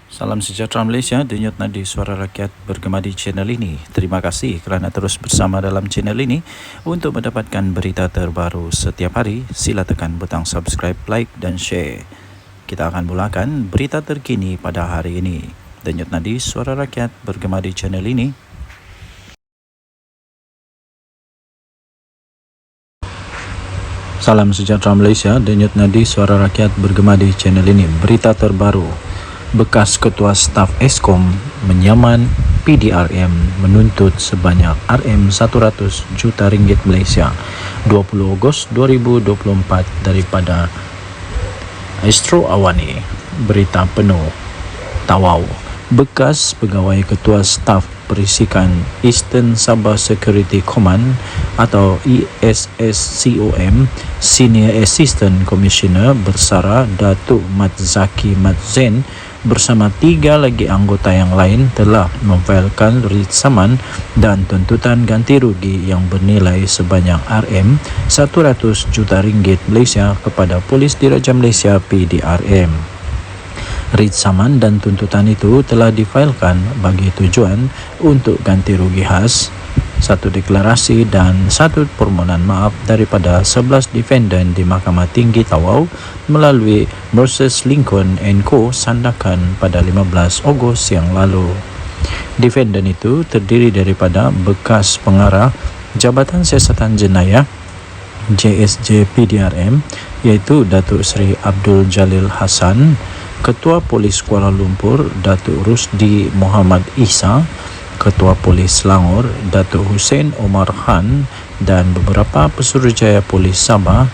Salam sejahtera Malaysia, denyut nadi suara rakyat bergema di channel ini. Terima kasih kerana terus bersama dalam channel ini. Untuk mendapatkan berita terbaru setiap hari, sila tekan butang subscribe, like dan share. Kita akan mulakan berita terkini pada hari ini. Denyut nadi suara rakyat bergema di channel ini. Salam sejahtera Malaysia, denyut nadi suara rakyat bergema di channel ini. Berita terbaru. Bekas Ketua Staf Eskom menyaman PDRM menuntut sebanyak RM100 juta ringgit Malaysia 20 Ogos 2024 daripada Astro Awani. Berita penuh. Tawau. Bekas Pegawai Ketua Staf Perisikan Eastern Sabah Security Command atau ESSCOM Senior Assistant Commissioner Bersara Datuk Mat Zaki Mat Zain bersama 3 lagi anggota yang lain telah memfailkan writ saman dan tuntutan ganti rugi yang bernilai sebanyak RM100 juta ringgit Malaysia kepada Polis Diraja Malaysia PDRM. Writ saman dan tuntutan itu telah difailkan bagi tujuan untuk ganti rugi khas, satu deklarasi dan satu permohonan maaf daripada 11 defendant di Mahkamah Tinggi Tawau melalui Versus Lincoln & Co. Sandakan pada 15 Ogos yang lalu. Defendant itu terdiri daripada bekas pengarah Jabatan Siasatan Jenayah JSJ PDRM iaitu Datuk Seri Abdul Jalil Hassan, Ketua Polis Kuala Lumpur Datuk Rusdi Muhammad Isa, Ketua Polis Selangor Datuk Hussein Omar Khan dan beberapa Pesuruhjaya Polis Sabah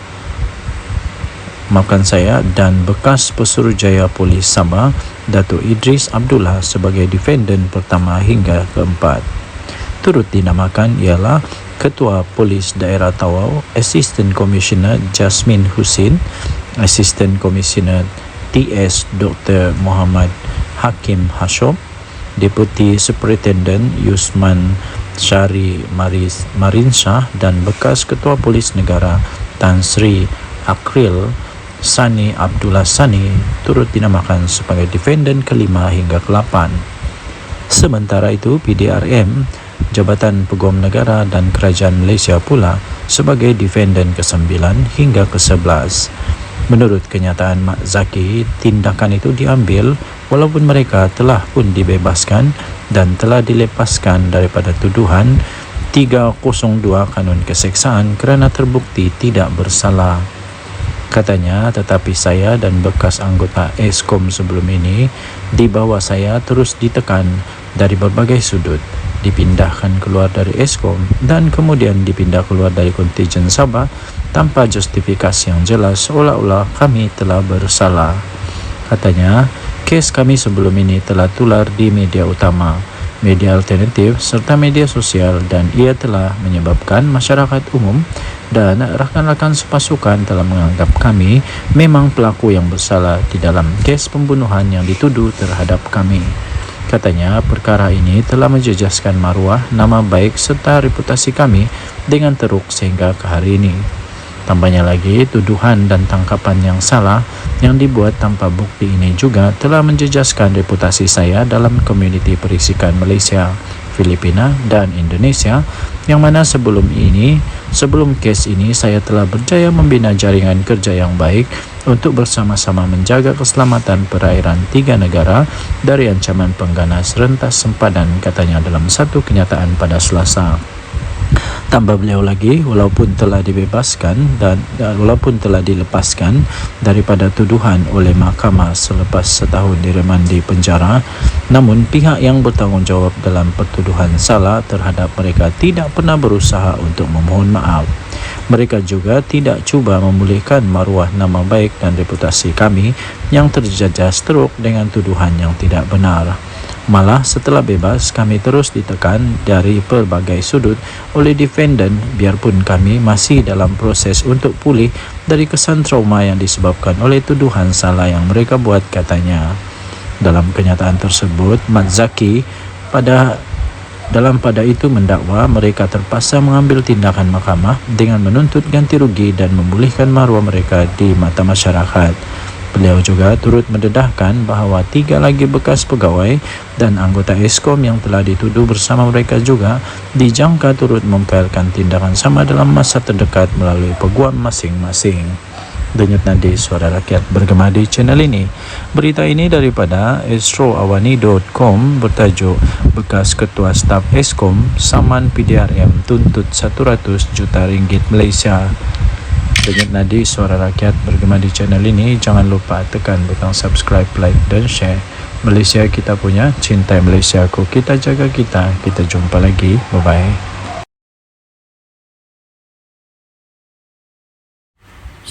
dan bekas Pesuruhjaya Polis Sabah Datuk Idris Abdullah sebagai defendant pertama hingga keempat. Turut dinamakan ialah Ketua Polis Daerah Tawau Assistant Commissioner Jasmine Husin, Assistant Commissioner TS Dr. Muhammad Hakim Hashom, Deputy Superintendent Yusman Syari Marinsyah dan bekas Ketua Polis Negara Tan Sri Akril Sani Abdullah Sani turut dinamakan sebagai defendant kelima hingga ke-8. Sementara itu, PDRM, Jabatan Peguam Negara dan Kerajaan Malaysia pula sebagai defendant ke-9 hingga ke-11. Menurut kenyataan Mak Zaki, tindakan itu diambil walaupun mereka telah pun dibebaskan dan telah dilepaskan daripada tuduhan 302 Kanun Keseksaan kerana terbukti tidak bersalah. Katanya, tetapi saya dan bekas anggota Eskom sebelum ini di bawah saya terus ditekan dari berbagai sudut, dipindahkan keluar dari Eskom dan kemudian dipindah keluar dari kontingen Sabah tanpa justifikasi yang jelas seolah-olah kami telah bersalah. Katanya, kes kami sebelum ini telah tular di media utama, media alternatif serta media sosial dan ia telah menyebabkan masyarakat umum dan rakan-rakan sepasukan telah menganggap kami memang pelaku yang bersalah di dalam kes pembunuhan yang dituduh terhadap kami. Katanya, perkara ini telah menjejaskan maruah, nama baik serta reputasi kami dengan teruk sehingga ke hari ini. Tambahnya lagi, tuduhan dan tangkapan yang salah yang dibuat tanpa bukti ini juga telah menjejaskan reputasi saya dalam komuniti perisikan Malaysia, Filipina dan Indonesia yang mana sebelum kes ini saya telah berjaya membina jaringan kerja yang baik untuk bersama-sama menjaga keselamatan perairan 3 negara dari ancaman pengganas rentas sempadan, katanya dalam satu kenyataan pada Selasa. Tambah beliau lagi, walaupun telah dilepaskan daripada tuduhan oleh mahkamah selepas setahun diremandi penjara, namun pihak yang bertanggungjawab dalam pertuduhan salah terhadap mereka tidak pernah berusaha untuk memohon maaf. Mereka juga tidak cuba memulihkan maruah nama baik dan reputasi kami yang terjejas teruk dengan tuduhan yang tidak benar. Malah setelah bebas, kami terus ditekan dari pelbagai sudut oleh defendant biarpun kami masih dalam proses untuk pulih dari kesan trauma yang disebabkan oleh tuduhan salah yang mereka buat, katanya. Dalam kenyataan tersebut, Mat Zaki pada itu mendakwa mereka terpaksa mengambil tindakan mahkamah dengan menuntut ganti rugi dan memulihkan maruah mereka di mata masyarakat. Beliau juga turut mendedahkan bahawa 3 lagi bekas pegawai dan anggota Eskom yang telah dituduh bersama mereka juga dijangka turut memfailkan tindakan sama dalam masa terdekat melalui peguam masing-masing. Denyut nadi Suara Rakyat bergema di channel ini. Berita ini daripada astroawani.com bertajuk Bekas Ketua Staf Eskom saman PDRM tuntut 100 juta ringgit Malaysia. Denyut nadi Suara Rakyat bergema di channel ini. Jangan lupa tekan butang subscribe, like dan share. Malaysia kita punya, cintai Malaysia ku, kita jaga kita. Kita jumpa lagi. Bye-bye.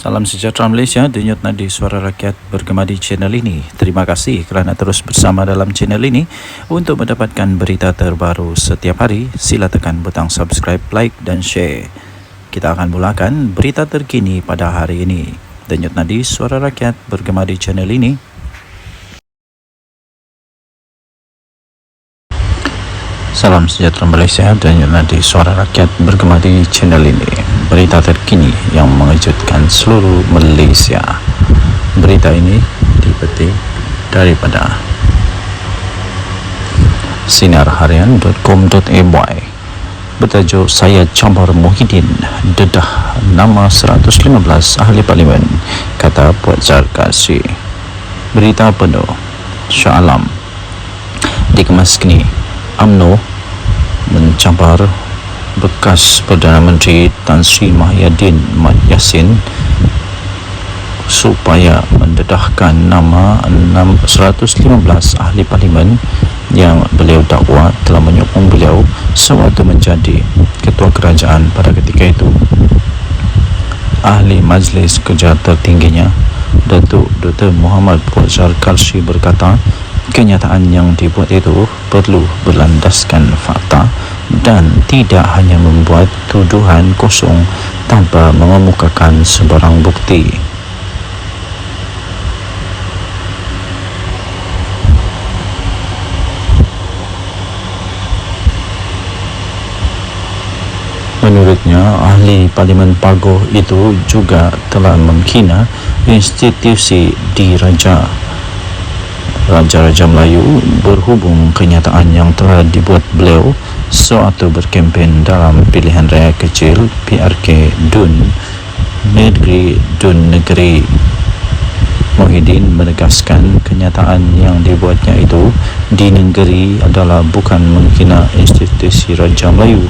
Salam sejahtera Malaysia, denyut nadi Suara Rakyat bergema di channel ini. Terima kasih kerana terus bersama dalam channel ini. Untuk mendapatkan berita terbaru setiap hari, sila tekan butang subscribe, like dan share. Kita akan mulakan berita terkini pada hari ini. Denyut nadi Suara Rakyat bergema di channel ini. Salam sejahtera Malaysia, denyut nadi Suara Rakyat bergema di channel ini. Berita terkini yang mengejutkan seluruh Malaysia. Berita ini dipetik daripada sinarharian.com.my bertajuk Saya Cabar Muhyiddin dedah nama 115 ahli parlimen, kata Puan Zarkasi. Berita penuh Shah Alam dikemas kini. UMNO mencabar bekas Perdana Menteri Tan Sri Muhyiddin Mat Yassin supaya mendedahkan nama 115 ahli parlimen yang beliau dakwa telah menyokong beliau sewaktu menjadi ketua kerajaan pada ketika itu. Ahli Majlis Kerja tertingginya Datuk Dr. Muhammad Fauzal Karshi berkata, kenyataan yang dibuat itu perlu berlandaskan fakta dan tidak hanya membuat tuduhan kosong tanpa mengemukakan sebarang bukti. Menurutnya, ahli Parlimen Pagoh itu juga telah menghina institusi diraja Raja-Raja Melayu berhubung kenyataan yang telah dibuat beliau sewaktu berkempen dalam pilihan raya kecil PRK Dun Negeri. Muhyiddin menegaskan kenyataan yang dibuatnya itu di negeri adalah bukan menghina institusi Raja Melayu.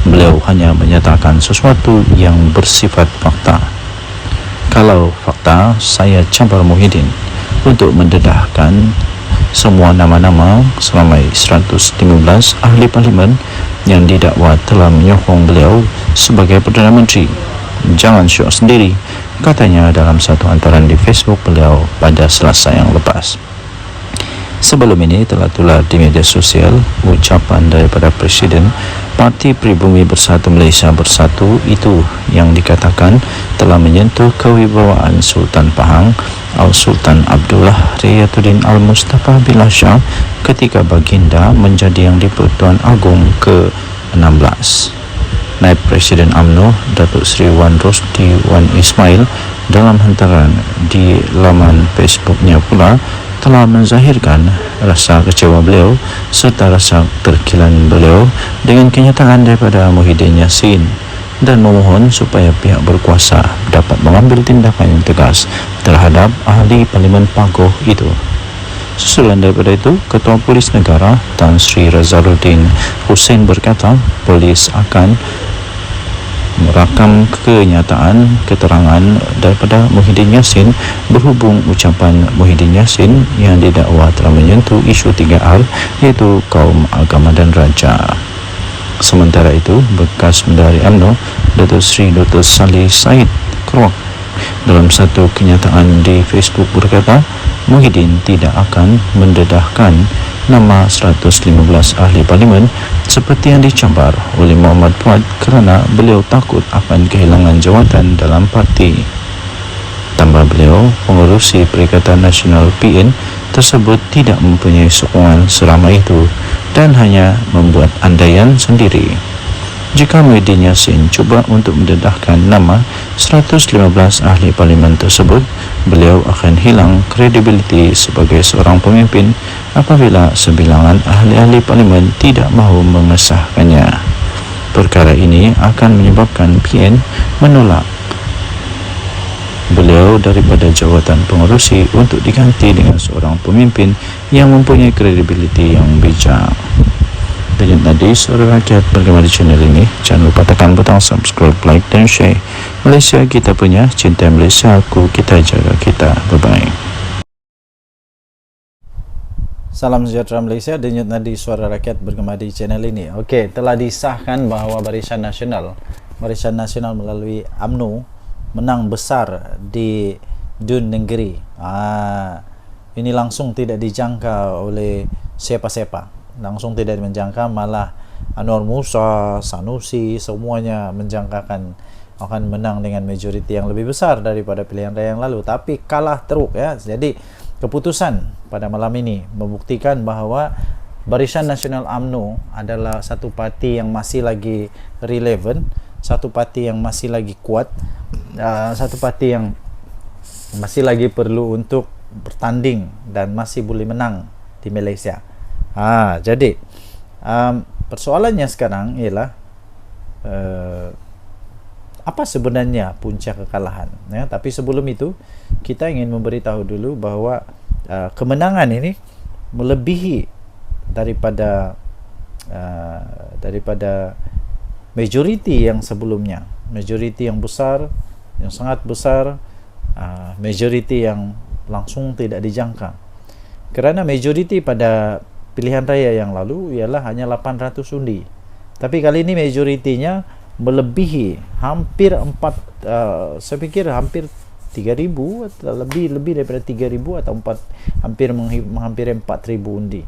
Beliau hanya menyatakan sesuatu yang bersifat fakta. Kalau fakta, saya cabar Muhyiddin untuk mendedahkan semua nama-nama selama 115 ahli parlimen yang didakwa telah menyokong beliau sebagai Perdana Menteri. Jangan syok sendiri, katanya dalam satu hantaran di Facebook beliau pada Selasa yang lepas. Sebelum ini telah tular di media sosial ucapan daripada Presiden Parti Pribumi Bersatu Malaysia Bersatu itu yang dikatakan telah menyentuh kewibawaan Sultan Pahang Al-Sultan Abdullah Riyatuddin Al-Mustafa Billah Shah ketika baginda menjadi Yang di-Pertuan Agong ke-16. Naib Presiden UMNO Datuk Seri Wan Rosdi Wan Ismail dalam hantaran di laman Facebooknya pula telah menzahirkan rasa kecewa beliau serta rasa terkilan beliau dengan kenyataan daripada Muhyiddin Yassin dan memohon supaya pihak berkuasa dapat mengambil tindakan yang tegas terhadap ahli Parlimen Pagoh itu. Susulan daripada itu, Ketua Polis Negara Tan Sri Razaluddin Hussein berkata polis akan merakam kenyataan keterangan daripada Muhyiddin Yassin berhubung ucapan Muhyiddin Yassin yang didakwa telah menyentuh isu 3R iaitu kaum, agama dan raja. Sementara itu, bekas Menteri UMNO Datuk Seri Dr. Saleh Said Keruak dalam satu kenyataan di Facebook berkata Muhyiddin tidak akan mendedahkan nama 115 ahli parlimen seperti yang dicabar oleh Muhammad Fuad kerana beliau takut akan kehilangan jawatan dalam parti. Tambah beliau, pengerusi Perikatan Nasional PN tersebut tidak mempunyai sokongan seramai itu dan hanya membuat andaian sendiri. Jika Muhyiddin Yassin cuba untuk mendedahkan nama 115 ahli parlimen tersebut, beliau akan hilang kredibiliti sebagai seorang pemimpin apabila sebilangan ahli-ahli parlimen tidak mahu mengesahkannya. Perkara ini akan menyebabkan PN menolak beliau daripada jawatan pengerusi untuk diganti dengan seorang pemimpin yang mempunyai kredibiliti yang bijak. Dan tadi suara rakyat bergema di channel ini. Jangan lupa tekan butang subscribe, like dan share. Malaysia kita punya, cinta Malaysia aku, kita jaga kita. Bye-bye. Salam sejahtera Malaysia, denyut nadi suara rakyat bergema di channel ini. Okey, telah disahkan bahawa Barisan Nasional melalui UMNO menang besar di Dun Negeri. Ini langsung tidak dijangka oleh siapa-siapa. Langsung tidak menjangka, malah Anwar Musa, Sanusi, semuanya menjangkakan akan menang dengan majoriti yang lebih besar daripada pilihan raya yang lalu, tapi kalah teruk ya. Jadi keputusan pada malam ini membuktikan bahawa Barisan Nasional UMNO adalah satu parti yang masih lagi relevan, satu parti yang masih lagi kuat, satu parti yang masih lagi perlu untuk bertanding dan masih boleh menang di Malaysia. Jadi persoalannya sekarang ialah apa sebenarnya punca kekalahan ya? Tapi sebelum itu kita ingin memberitahu dulu bahawa kemenangan ini melebihi daripada majoriti yang sebelumnya, majoriti yang besar, yang sangat besar, majoriti yang langsung tidak dijangka. Kerana majoriti pada pilihan raya yang lalu ialah hanya 800 undi. Tapi kali ini majoritinya melebihi hampir saya fikir hampir 3,000 atau lebih daripada 3,000 atau hampir 4,000 undi.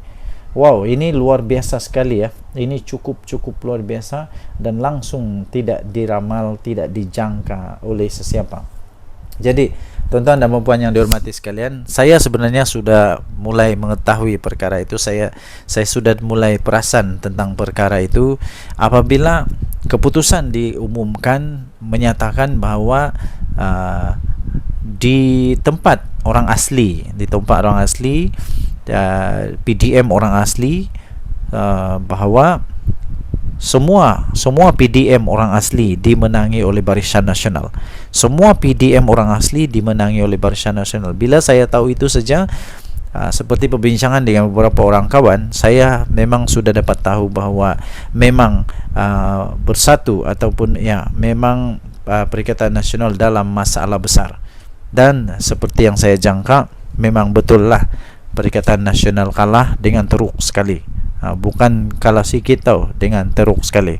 Wow, ini luar biasa sekali ya. Ini cukup luar biasa dan langsung tidak diramal, tidak dijangka oleh sesiapa. Jadi tuan-tuan dan puan yang dihormati sekalian, saya sebenarnya sudah mulai mengetahui perkara itu. Saya sudah mulai perasan tentang perkara itu apabila keputusan diumumkan menyatakan bahawa di tempat orang asli, PDM orang asli, bahawa semua PDM orang asli dimenangi oleh Barisan Nasional. Semua PDM orang asli dimenangi oleh Barisan Nasional. Bila saya tahu itu saja, seperti perbincangan dengan beberapa orang kawan, saya memang sudah dapat tahu bahawa memang bersatu ataupun ya memang Perikatan Nasional dalam masalah besar. Dan seperti yang saya jangka, memang betul lah Perikatan Nasional kalah dengan teruk sekali. Bukan kalah sikit tau, dengan teruk sekali.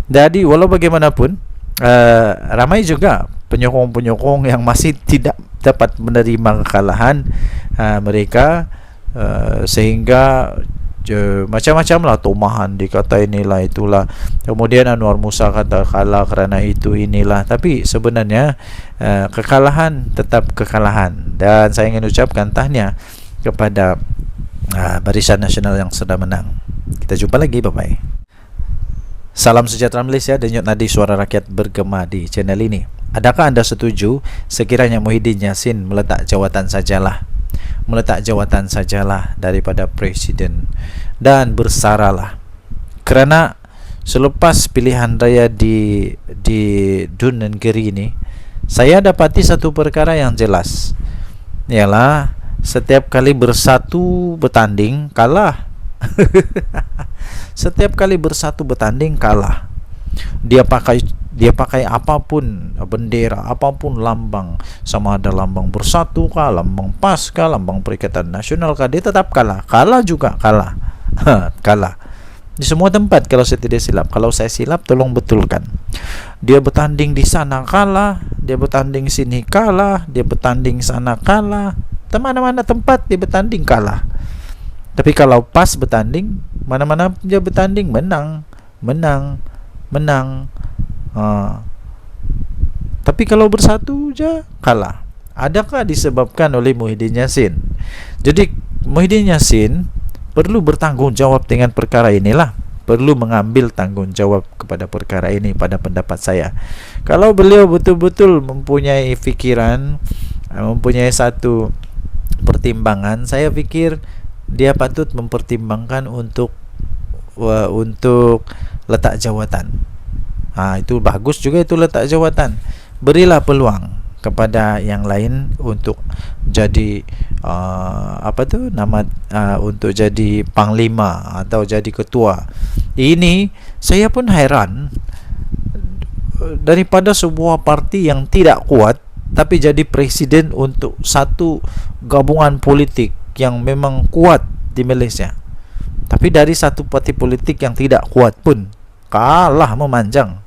Jadi walau bagaimanapun ramai juga penyokong-penyokong yang masih tidak dapat menerima kekalahan mereka, sehingga macam-macam lah tomahan, dikata inilah itulah. Kemudian Anwar Musa kata kalah kerana itu inilah. Tapi sebenarnya kekalahan tetap kekalahan, dan saya ingin ucapkan tahniah kepada Barisan Nasional yang sudah menang. Kita jumpa lagi, bye-bye. Salam sejahtera Malaysia, denyut nadi suara rakyat bergema di channel ini. Adakah anda setuju sekiranya Muhyiddin Yassin meletak jawatan sajalah daripada Presiden dan bersaralah? Kerana selepas pilihan raya di Dun Negeri ini, saya dapati satu perkara yang jelas, ialah setiap kali bersatu bertanding kalah. Setiap kali bersatu bertanding kalah. Dia pakai apapun bendera, apapun lambang, sama ada lambang Bersatu kah, lambang PAS kah, lambang Perikatan Nasional kah, dia tetap kalah. Kalah juga kalah. Kalah di semua tempat kalau saya tidak silap. Kalau saya silap tolong betulkan. Dia bertanding di sana kalah, dia bertanding sini kalah, dia bertanding sana kalah. Mana-mana tempat dia bertanding kalah. Tapi kalau PAS bertanding, mana-mana dia bertanding menang. Tapi kalau Bersatu je kalah. Adakah disebabkan oleh Muhyiddin Yassin? Jadi Muhyiddin Yassin perlu bertanggungjawab dengan perkara inilah. perlu mengambil tanggungjawab kepada perkara ini pada pendapat saya. Kalau beliau betul-betul mempunyai fikiran, mempunyai satu pertimbangan, saya pikir dia patut mempertimbangkan untuk letak jawatan. Itu bagus juga, itu letak jawatan. Berilah peluang kepada yang lain untuk jadi untuk jadi panglima atau jadi ketua. Ini saya pun heran, daripada sebuah parti yang tidak kuat tapi jadi presiden untuk satu gabungan politik yang memang kuat di Malaysia. Tapi dari satu parti politik yang tidak kuat pun kalah memanjang.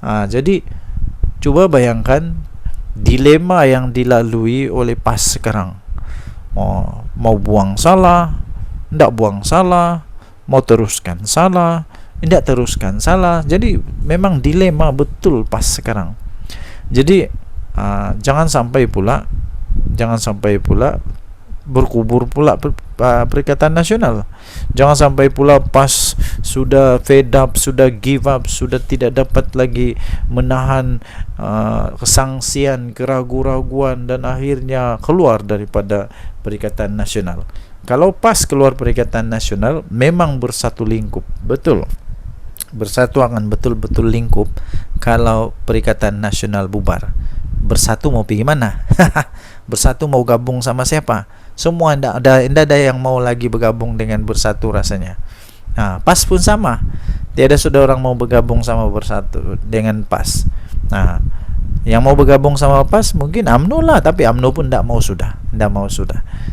Jadi cuba bayangkan dilema yang dilalui oleh PAS sekarang. Mau buang salah, tidak buang salah, mau teruskan salah, tidak teruskan salah. Jadi memang dilema betul PAS sekarang. Jadi jangan sampai pula berkubur pula Perikatan Nasional. Jangan sampai pula PAS sudah fed up, sudah give up, sudah tidak dapat lagi menahan kesangsian, keraguan-raguan dan akhirnya keluar daripada Perikatan Nasional. Kalau PAS keluar Perikatan Nasional, memang bersatu lingkup, betul. Bersatu akan betul-betul lingkup. Kalau Perikatan Nasional bubar, bersatu mau pergi mana? Bersatu mau gabung sama siapa? Semua tidak ada yang mau lagi bergabung dengan bersatu rasanya. PAS pun sama. Tiada sudah orang mau bergabung sama bersatu dengan PAS. Yang mau bergabung sama PAS mungkin UMNO lah, tapi UMNO pun tidak mau sudah.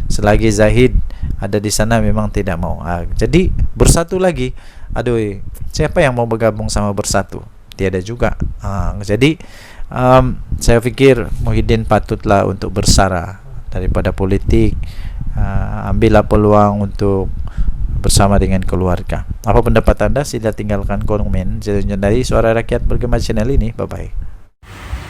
Selagi Zahid ada di sana memang tidak mau. Jadi bersatu lagi. Siapa yang mau bergabung sama bersatu? Tiada juga. Jadi saya pikir Muhyiddin patutlah untuk bersara daripada politik. Ambillah peluang untuk bersama dengan keluarga. Apa pendapat anda? Sila tinggalkan komen. Dari Suara Rakyat Bergema channel ini. Bye bye.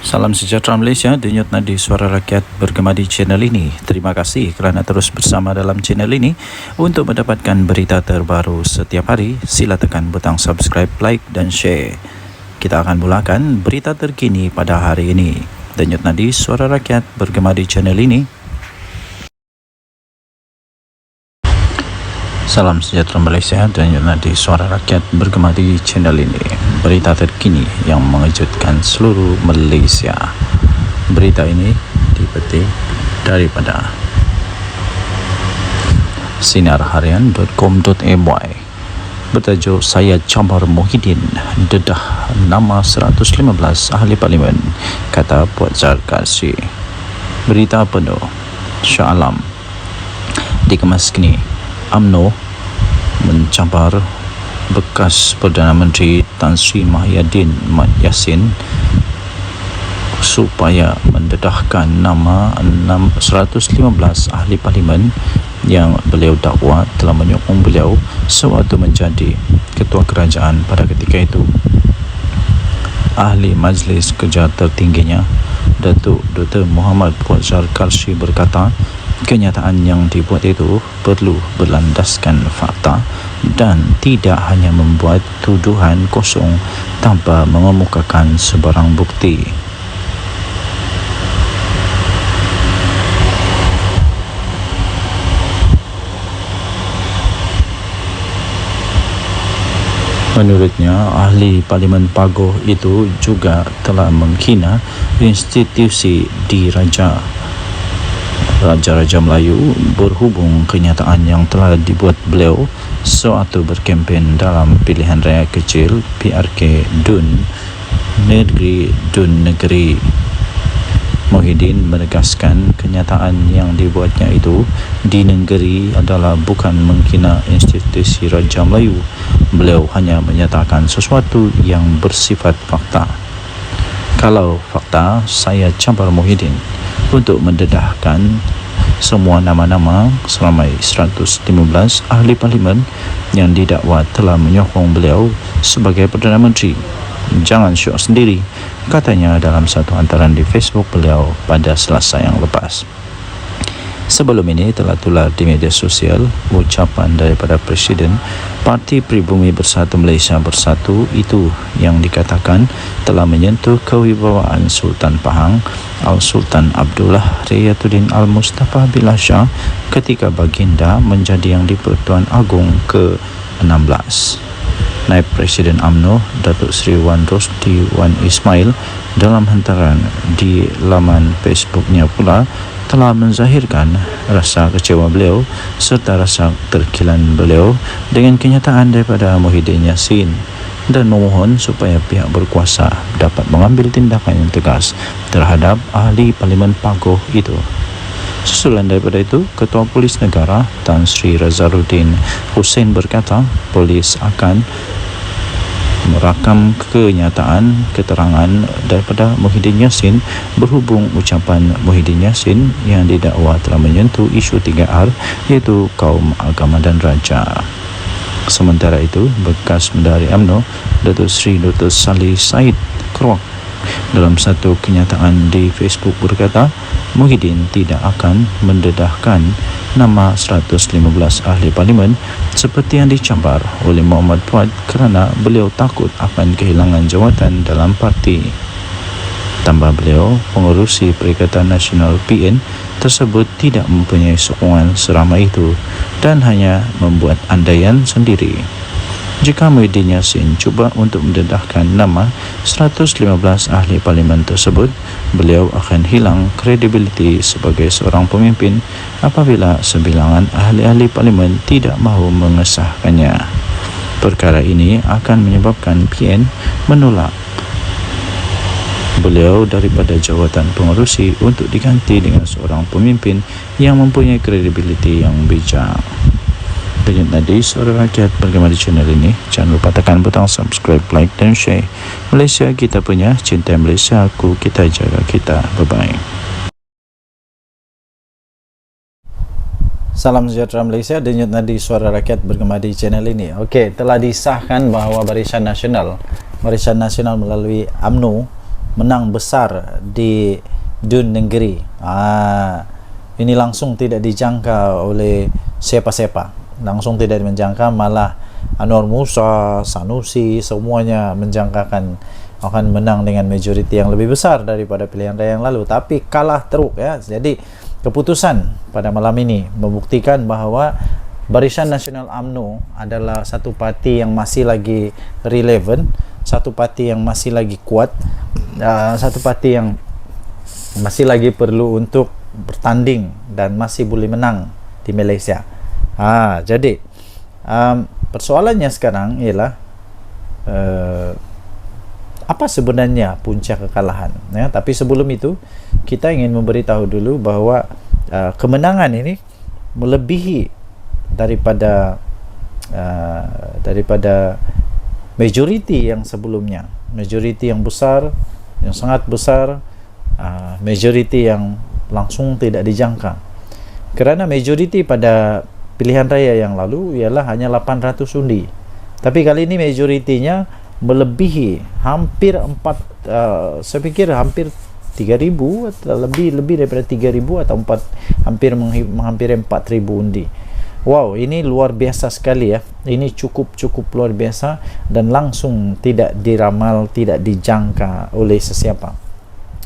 Salam sejahtera Malaysia, denyut nadi Suara Rakyat bergema di channel ini. Terima kasih kerana terus bersama dalam channel ini. Untuk mendapatkan berita terbaru setiap hari, sila tekan butang subscribe, like dan share. Kita akan mulakan berita terkini pada hari ini. Denyut nadi Suara Rakyat bergema di channel ini. Salam sejahtera Malaysia, denyut nadi Suara Rakyat bergema di channel ini. Berita terkini yang mengejutkan seluruh Malaysia. Berita ini dipetik daripada sinarharian.com.my bertajuk Saya Cabar Muhyiddin dedah nama 115 ahli parlimen, kata Puan Zarkasi. Berita penuh Shah Alam dikemas kini. UMNO mencabar bekas Perdana Menteri Tan Sri Muhyiddin Mat Yassin supaya mendedahkan nama 115 ahli parlimen yang beliau dakwa telah menyokong beliau sewaktu menjadi ketua kerajaan pada ketika itu. Ahli Majlis Kerja tertingginya, Datuk Dr. Muhammad Puan Zarkasi berkata, kenyataan yang dibuat itu perlu berlandaskan fakta dan tidak hanya membuat tuduhan kosong tanpa mengemukakan sebarang bukti. Menurutnya, ahli Parlimen Pagoh itu juga telah menghina institusi diraja Raja-Raja Melayu berhubung kenyataan yang telah dibuat beliau sewaktu berkempen dalam pilihan raya kecil PRK Dun Negeri. Muhyiddin menegaskan kenyataan yang dibuatnya itu di negeri adalah bukan menghina institusi Raja Melayu. Beliau hanya menyatakan sesuatu yang bersifat fakta. Kalau fakta, saya cabar Muhyiddin untuk mendedahkan semua nama-nama seramai 115 ahli parlimen yang didakwa telah menyokong beliau sebagai Perdana Menteri. Jangan syok sendiri, katanya dalam satu hantaran di Facebook beliau pada Selasa yang lepas. Sebelum ini telah tular di media sosial ucapan daripada Presiden Parti Pribumi Bersatu Malaysia Bersatu itu yang dikatakan telah menyentuh kewibawaan Sultan Pahang Al-Sultan Abdullah Riyatuddin Al-Mustafa Billah Shah ketika baginda menjadi Yang di-Pertuan Agong ke-16. Naib Presiden UMNO Datuk Seri Wan Rosdi Wan Ismail dalam hantaran di laman Facebooknya pula telah menzahirkan rasa kecewa beliau serta rasa terkilan beliau dengan kenyataan daripada Muhyiddin Yassin dan memohon supaya pihak berkuasa dapat mengambil tindakan yang tegas terhadap ahli Parlimen Pagoh itu. Susulan daripada itu, Ketua Polis Negara Tan Sri Razaruddin Hussein berkata polis akan merakam kenyataan keterangan daripada Muhyiddin Yassin berhubung ucapan Muhyiddin Yassin yang didakwa telah menyentuh isu 3R iaitu kaum, agama dan raja. Sementara itu, bekas Menteri UMNO Datuk Seri Dr. Salih Said Kroak dalam satu kenyataan di Facebook berkata Muhyiddin tidak akan mendedahkan nama 115 ahli parlimen seperti yang dicabar oleh Muhammad Fuad kerana beliau takut akan kehilangan jawatan dalam parti. Tambah beliau, pengerusi Perikatan Nasional PN tersebut tidak mempunyai sokongan seramai itu dan hanya membuat andaian sendiri. Jika Muhyiddin Yassin cuba untuk mendedahkan nama 115 ahli parlimen tersebut, beliau akan hilang kredibiliti sebagai seorang pemimpin apabila sebilangan ahli-ahli parlimen tidak mahu mengesahkannya. Perkara ini akan menyebabkan PN menolak beliau daripada jawatan pengerusi untuk diganti dengan seorang pemimpin yang mempunyai kredibiliti yang bijak. Denyut nadi suara rakyat bergema di channel ini. Jangan lupa tekan butang subscribe, like dan share. Malaysia kita punya, cinta Malaysia aku, kita jaga kita. Bye-bye. Salam sejahtera Malaysia, denyut nadi suara rakyat bergema di channel ini. Okey, telah disahkan bahawa Barisan Nasional melalui UMNO menang besar di Dun Negeri. Ini langsung tidak dijangka oleh siapa-siapa. Langsung tidak menjangka, malah Anwar Musa, Sanusi, semuanya menjangkakan akan menang dengan majoriti yang lebih besar daripada pilihan raya yang lalu, tapi kalah teruk ya. Jadi keputusan pada malam ini membuktikan bahawa Barisan Nasional UMNO adalah satu parti yang masih lagi relevan, satu parti yang masih lagi kuat, satu parti yang masih lagi perlu untuk bertanding dan masih boleh menang di Malaysia. Jadi persoalannya sekarang ialah apa sebenarnya punca kekalahan ya? Tapi sebelum itu kita ingin memberitahu dulu bahawa kemenangan ini melebihi daripada majoriti yang sebelumnya, majoriti yang besar, yang sangat besar, majoriti yang langsung tidak dijangka. Kerana majoriti pada pilihan raya yang lalu ialah hanya 800 undi. Tapi kali ini majoritinya melebihi hampir saya fikir hampir 3,000 atau lebih daripada 3,000 atau hampir 4,000 undi. Wow, ini luar biasa sekali ya. Ini cukup luar biasa dan langsung tidak diramal, tidak dijangka oleh sesiapa.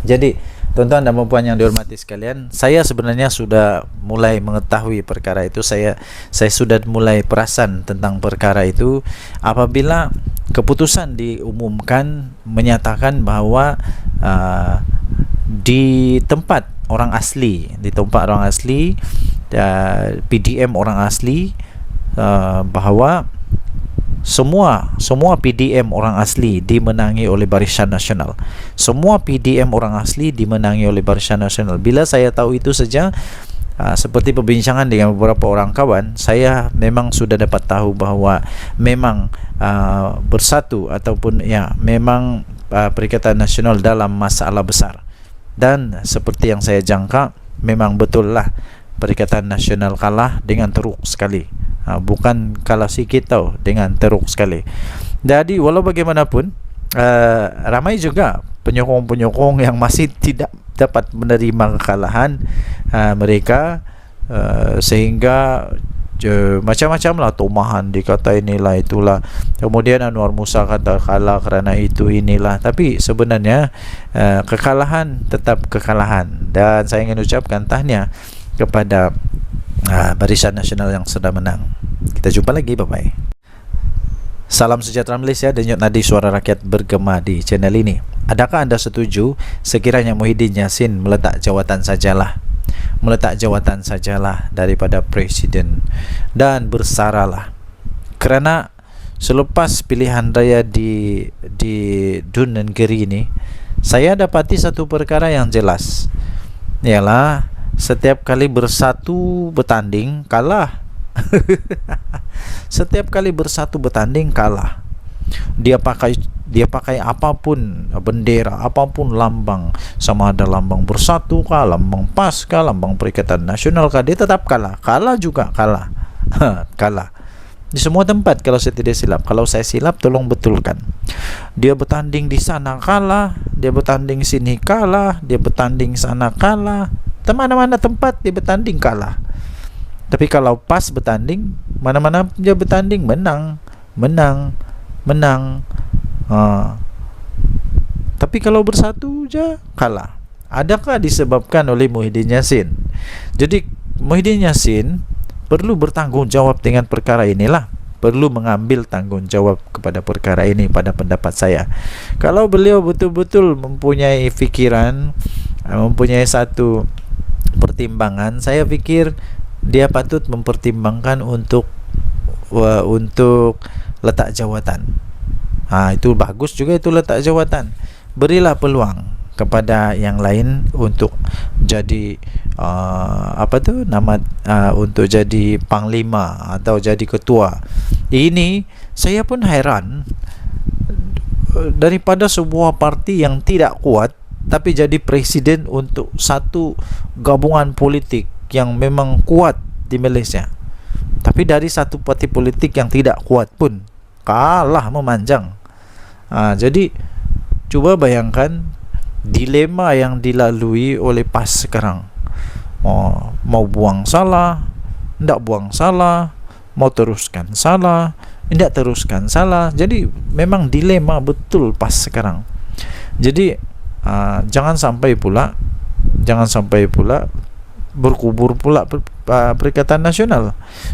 Jadi tuan-tuan dan puan yang dihormati sekalian, saya sebenarnya sudah mulai mengetahui perkara itu. Saya sudah mulai perasan tentang perkara itu apabila keputusan diumumkan menyatakan bahawa di tempat orang asli, PDM orang asli, bahawa semua PDM orang asli dimenangi oleh Barisan Nasional. Semua PDM orang asli dimenangi oleh Barisan Nasional. Bila saya tahu itu saja, seperti perbincangan dengan beberapa orang kawan, saya memang sudah dapat tahu bahawa memang bersatu ataupun ya memang Perikatan Nasional dalam masalah besar. Dan seperti yang saya jangka, memang betul lah Perikatan Nasional kalah dengan teruk sekali. Bukan kalah sikit tau, dengan teruk sekali. Jadi walau bagaimanapun ramai juga penyokong-penyokong yang masih tidak dapat menerima kekalahan mereka, sehingga macam-macam lah, Tomahan dikata inilah itulah, kemudian Anwar Musa kata kalah kerana itu inilah. Tapi sebenarnya kekalahan tetap kekalahan, dan saya ingin ucapkan tahniah kepada Barisan Nasional yang sudah menang. Kita jumpa lagi, bye bye. Salam sejahtera Malaysia, denyut nadi suara rakyat bergema di channel ini. Adakah anda setuju sekiranya Muhyiddin Yassin meletak jawatan sajalah daripada Presiden dan bersaralah? Kerana selepas pilihan raya di Dun Negeri ini, saya dapati satu perkara yang jelas, ialah setiap kali bersatu bertanding kalah. Setiap kali bersatu bertanding kalah. Dia pakai apapun bendera, apapun lambang, sama ada lambang Bersatu kah, lambang PAS kah, lambang Perikatan Nasional kah, dia tetap kalah. Kalah juga kalah. Kalah di semua tempat kalau saya tidak silap. Kalau saya silap tolong betulkan. Dia bertanding di sana kalah, dia bertanding sini kalah, dia bertanding sana kalah, mana-mana tempat dia bertanding kalah. Tapi kalau PAS bertanding, mana-mana dia bertanding menang. Tapi kalau Bersatu je kalah. Adakah disebabkan oleh Muhyiddin Yassin? Jadi Muhyiddin Yassin perlu bertanggungjawab dengan perkara inilah, perlu mengambil tanggungjawab kepada perkara ini pada pendapat saya. Kalau beliau betul-betul mempunyai fikiran, mempunyai satu pertimbangan, saya fikir dia patut mempertimbangkan untuk letak jawatan. Itu bagus juga, itu letak jawatan. Berilah peluang kepada yang lain untuk jadi untuk jadi panglima atau jadi ketua. Ini saya pun heran, daripada sebuah parti yang tidak kuat tapi jadi presiden untuk satu gabungan politik yang memang kuat di Malaysia. Tapi dari satu parti politik yang tidak kuat pun kalah memanjang. Jadi cuba bayangkan dilema yang dilalui oleh PAS sekarang. Mau buang salah, tidak buang salah, mau teruskan salah, tidak teruskan salah. Jadi memang dilema betul PAS sekarang. Jadi jangan sampai pula berkubur pula Perikatan Nasional.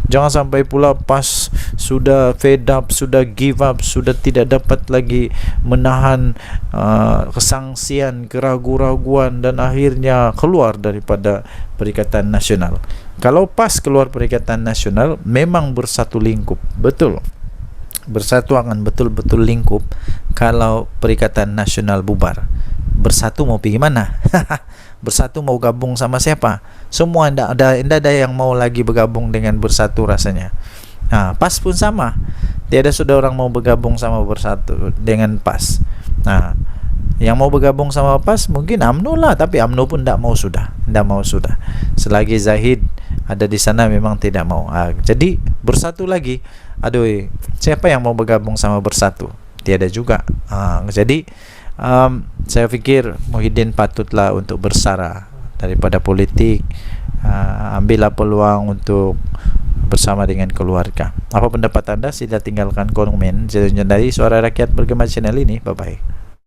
Jangan sampai pula PAS sudah fed up, sudah give up, sudah tidak dapat lagi menahan kesangsian, keraguan-raguan, dan akhirnya keluar daripada Perikatan Nasional. Kalau PAS keluar Perikatan Nasional, memang bersatu lingkup, betul. Bersatu akan betul-betul lingkup. Kalau Perikatan Nasional bubar, Bersatu mau pergi mana? Bersatu mau gabung sama siapa? Semua tidak ada yang mau lagi bergabung dengan Bersatu rasanya. PAS pun sama. Tiada sudah orang mau bergabung sama Bersatu dengan PAS. Yang mau bergabung sama PAS mungkin UMNO lah, tapi UMNO pun tidak mau sudah. Selagi Zahid ada di sana memang tidak mau. Jadi Bersatu lagi. Siapa yang mau bergabung sama Bersatu? Tiada juga. Jadi saya fikir Muhyiddin patutlah untuk bersara daripada politik. Ambillah peluang untuk bersama dengan keluarga. Apa pendapat anda? Sila tinggalkan komen dari Suara Rakyat Bergema channel ini. Bye bye.